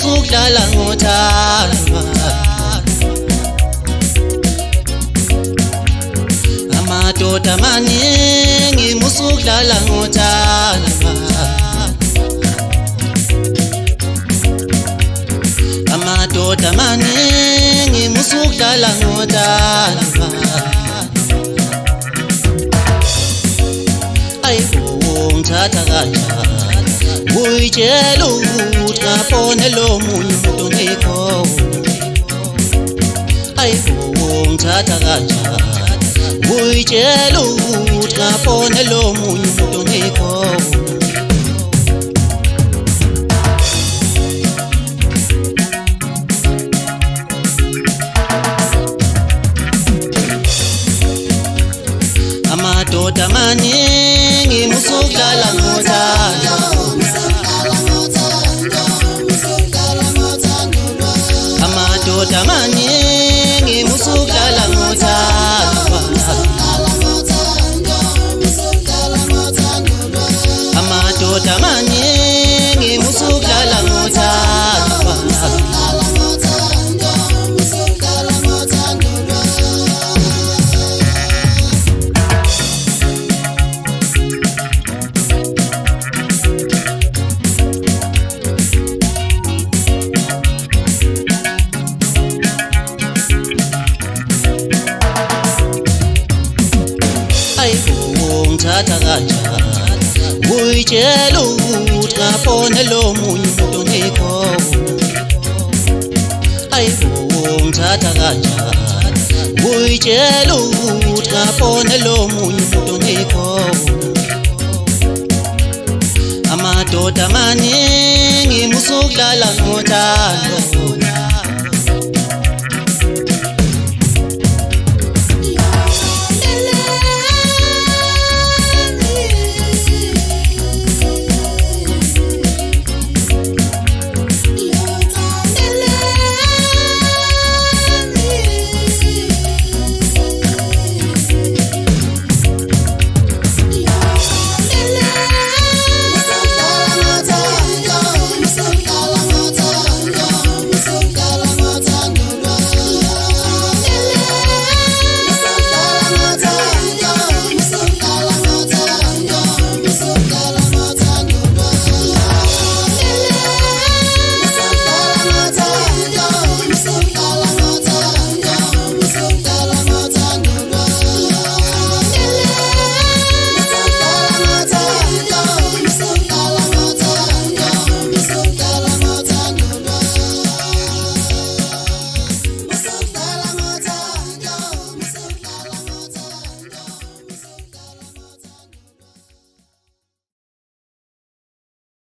musukudlala ngothando. Amadoda amaningi musukudlala ngothando. Amadoda amaningi musukudlala ngothando. Ngithatha kanjani uyitshela ukuthi ngabone lo munye umuntu ngikho. Ngithatha kanjani uyitshela ukuthi ngabone lo munye umuntu ngikho. Amadoda amaningi musukudlala ngothando. Amadoda amaningi musukudlala ngothando. Amadoda amaningi musukudlala ngothando. Ngithatha kanjani uyitshela ukuthi ngabone lo munye umuntu ngikho. Ngithatha kanjani uyitshela ukuthi ngabone lo munye umuntu ngikho. Amadoda amaningi musukudlala ngothando.